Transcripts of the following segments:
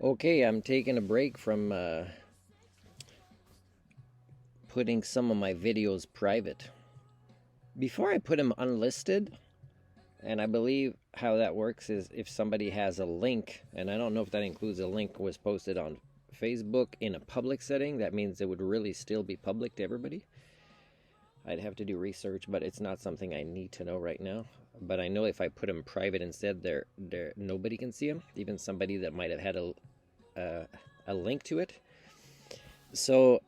Okay, I'm taking a break from putting some of my videos private. Before I put them unlisted, and I believe how that works is if somebody has a link, and I don't know if that includes a link was posted on Facebook in a public setting, that means it would really still be public to everybody. I'd have to do research, but it's not something I need to know right now. But I know if I put them private instead, nobody can see them, even somebody that might have had a link to it. So,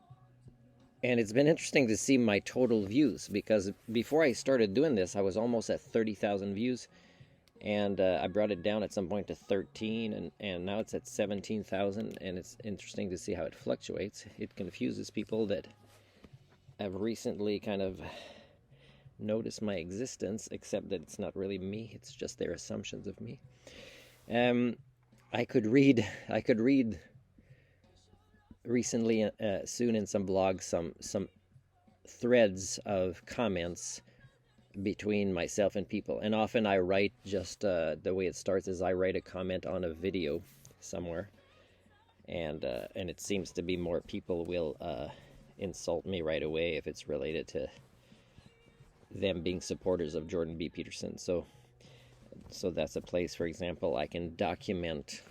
and it's been interesting to see my total views, because before I started doing this, I was almost at 30,000 views, and I brought it down at some point to 13, and now it's at 17,000, and it's interesting to see how it fluctuates. It confuses people that have recently kind of noticed my existence, except that it's not really me, it's just their assumptions of me. I could read recently, soon in some blogs, some threads of comments between myself and people, and often I write just the way it starts is I write a comment on a video somewhere, and it seems to be more people will insult me right away if it's related to them being supporters of Jordan B. Peterson. So that's a place, for example, I can document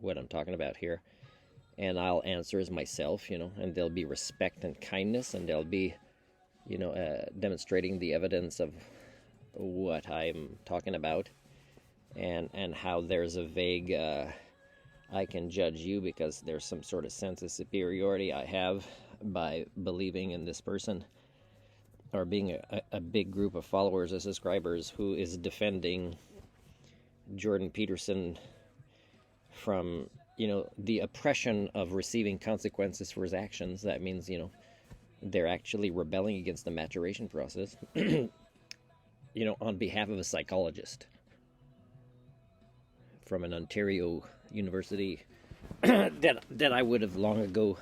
what I'm talking about here, and I'll answer as myself, and there'll be respect and kindness, and there'll be, demonstrating the evidence of what I'm talking about, and how there's a vague, I can judge you because there's some sort of sense of superiority I have by believing in this person, or being a big group of followers or subscribers who is defending Jordan Peterson from, the oppression of receiving consequences for his actions. That means, they're actually rebelling against the maturation process, on behalf of a psychologist from an Ontario university that I would have long ago,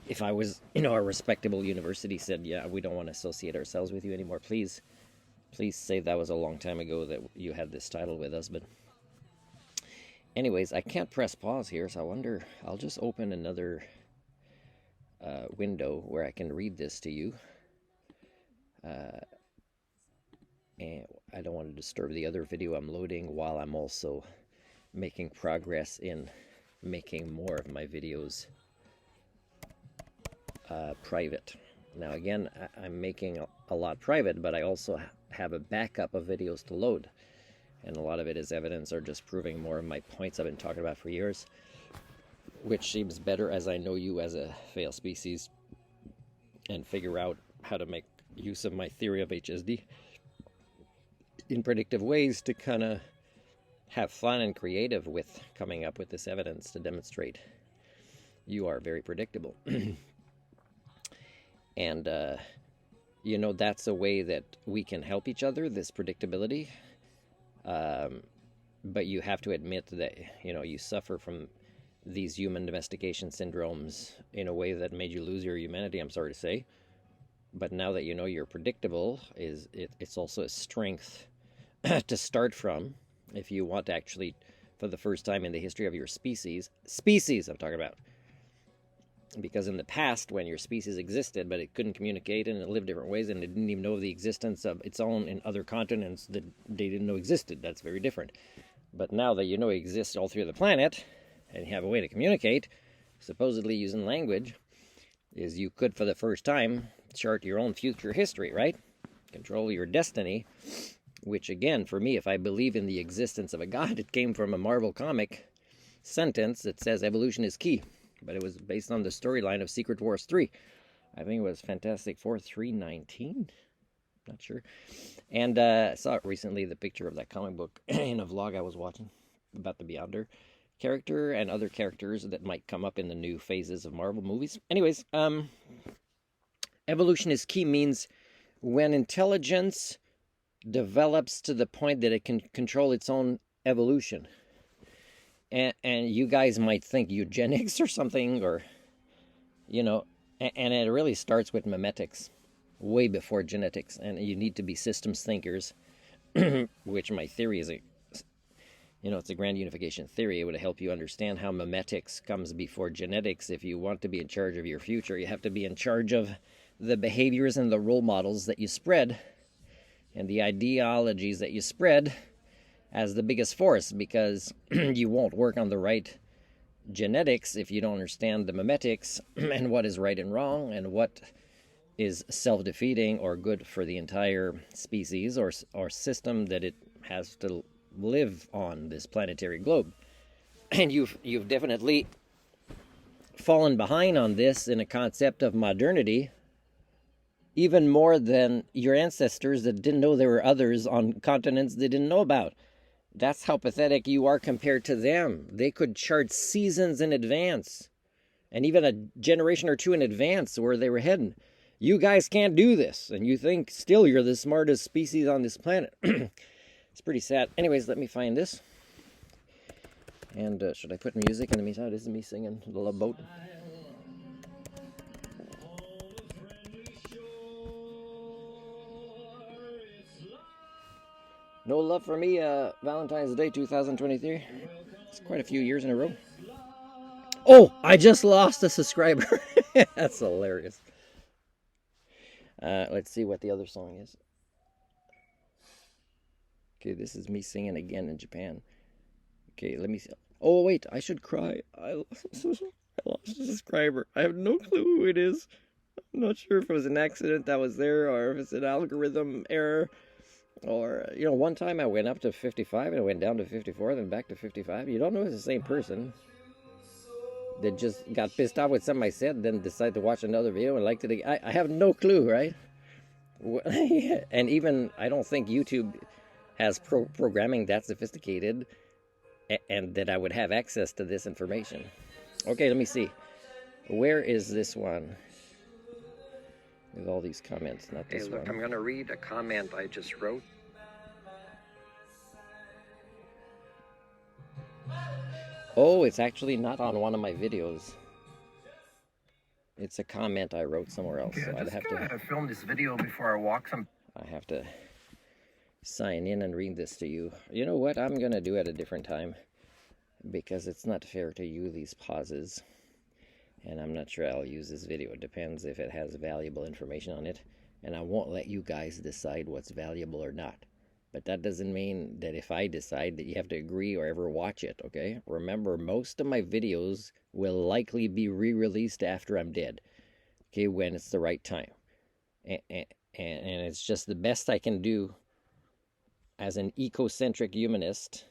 if I was, a respectable university, said, yeah, we don't want to associate ourselves with you anymore. Please say that was a long time ago that you had this title with us. But anyways, I can't press pause here, so I wonder, I'll just open another window where I can read this to you. And I don't want to disturb the other video I'm loading while I'm also making progress in making more of my videos private. Now again, I'm making a lot private, but I also have a backup of videos to load, and a lot of it is evidence or just proving more of my points I've been talking about for years, which seems better as I know you as a failed species and figure out how to make use of my theory of HSD in predictive ways to kind of have fun and creative with coming up with this evidence to demonstrate you are very predictable. And, that's a way that we can help each other, this predictability. But you have to admit that, you suffer from these human domestication syndromes in a way that made you lose your humanity, I'm sorry to say. But now that you're predictable, it's also a strength to start from if you want to actually, for the first time in the history of your species I'm talking about. Because in the past, when your species existed, but it couldn't communicate and it lived different ways, and it didn't even know the existence of its own in other continents that they didn't know existed, that's very different. But now that it exists all through the planet, and you have a way to communicate, supposedly using language, is you could, for the first time, chart your own future history, right? Control your destiny, which again, for me, if I believe in the existence of a God, it came from a Marvel comic sentence that says evolution is key. But it was based on the storyline of Secret Wars 3. I think it was Fantastic Four 319. Not sure. And I saw it recently, the picture of that comic book in a vlog I was watching about the Beyonder character and other characters that might come up in the new phases of Marvel movies. Anyways, evolution is key means when intelligence develops to the point that it can control its own evolution. And you guys might think eugenics or something, or, and it really starts with memetics, way before genetics. And you need to be systems thinkers, which my theory is It's a grand unification theory. It would help you understand how memetics comes before genetics. If you want to be in charge of your future, you have to be in charge of the behaviors and the role models that you spread and the ideologies that you spread as the biggest force, because you won't work on the right genetics if you don't understand the memetics and what is right and wrong and what is self-defeating or good for the entire species or system that it has to live on this planetary globe. And you've definitely fallen behind on this in a concept of modernity, even more than your ancestors that didn't know there were others on continents they didn't know about. That's how pathetic you are compared to them. They could chart seasons in advance and even a generation or two in advance where they were heading. You guys can't do this, and you think still you're the smartest species on this planet. It's pretty sad. Anyways, let me find this. And should I put music in the meantime? This is me singing The Love Boat. No love for me, Valentine's Day 2023. It's quite a few years in a row. Oh, I just lost a subscriber. That's hilarious. Let's see what the other song is. Okay, this is me singing again in Japan. Okay, let me see. Oh, wait, I should cry. I lost a subscriber. I have no clue who it is. I'm not sure if it was an accident that was there or if it's an algorithm error. Or, one time I went up to 55 and I went down to 54, then back to 55. You don't know it's the same person that just got pissed off with something I said, then decided to watch another video and liked it again. I have no clue, right? And even, I don't think YouTube has programming that sophisticated and that I would have access to this information. Okay, let me see. Where is this one? With all these comments, not this one. I'm going to read a comment I just wrote. Oh, it's actually not on one of my videos. It's a comment I wrote somewhere else. Okay, so I'd have to film this video before I walk some. I have to sign in and read this to you. You know what? I'm going to do it at a different time because it's not fair to you, these pauses. And I'm not sure I'll use this video. It depends if it has valuable information on it. And I won't let you guys decide what's valuable or not. But that doesn't mean that if I decide that you have to agree or ever watch it, okay? Remember, most of my videos will likely be re-released after I'm dead, okay, when it's the right time. And it's just the best I can do as an ecocentric humanist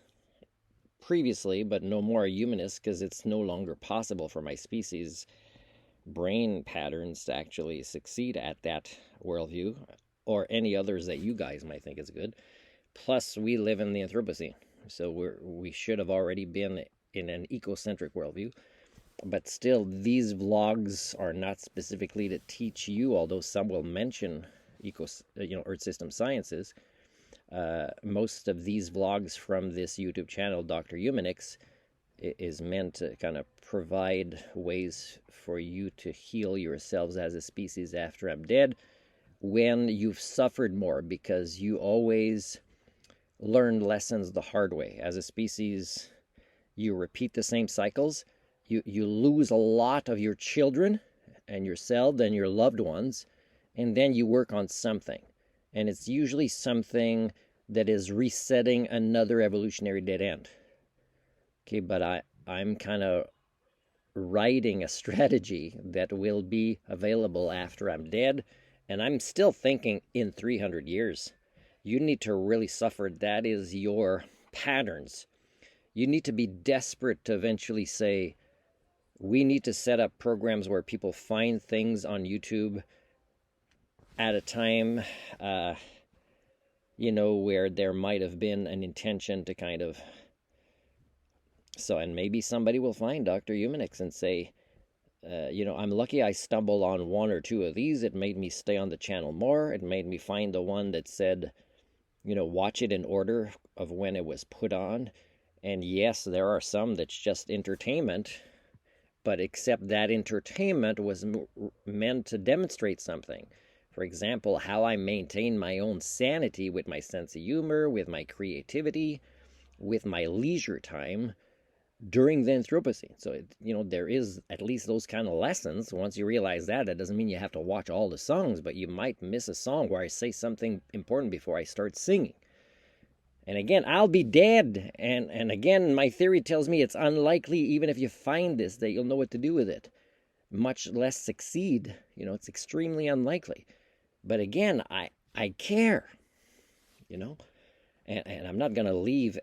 previously, but no more a humanist because it's no longer possible for my species brain patterns to actually succeed at that worldview or any others that you guys might think is good. Plus, we live in the Anthropocene, so we should have already been in an ecocentric worldview. But still, these vlogs are not specifically to teach you, although some will mention Earth system sciences. Most of these vlogs from this YouTube channel, Dr. Humanix, is meant to kind of provide ways for you to heal yourselves as a species after I'm dead when you've suffered more, because you always learn lessons the hard way. As a species, you repeat the same cycles. You lose a lot of your children and yourself and your loved ones, and then you work on something. And it's usually something that is resetting another evolutionary dead end. Okay, but I'm kind of writing a strategy that will be available after I'm dead, and I'm still thinking in 300 years. You need to really suffer. That is your patterns. You need to be desperate to eventually say, we need to set up programs where people find things on YouTube at a time, where there might have been an intention to kind of... and maybe somebody will find Dr. Humanix and say, I'm lucky I stumbled on one or two of these. It made me stay on the channel more. It made me find the one that said, watch it in order of when it was put on. And yes, there are some that's just entertainment, but except that entertainment was meant to demonstrate something. For example, how I maintain my own sanity with my sense of humor, with my creativity, with my leisure time during the Anthropocene. So, there is at least those kind of lessons. Once you realize that, it doesn't mean you have to watch all the songs, but you might miss a song where I say something important before I start singing. And again, I'll be dead. And again, my theory tells me it's unlikely, even if you find this, that you'll know what to do with it, much less succeed. It's extremely unlikely. But again, I care, and I'm not going to leave,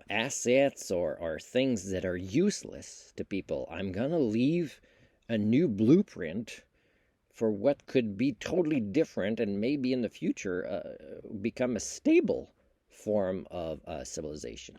assets or things that are useless to people. I'm going to leave a new blueprint for what could be totally different and maybe in the future become a stable form of civilization.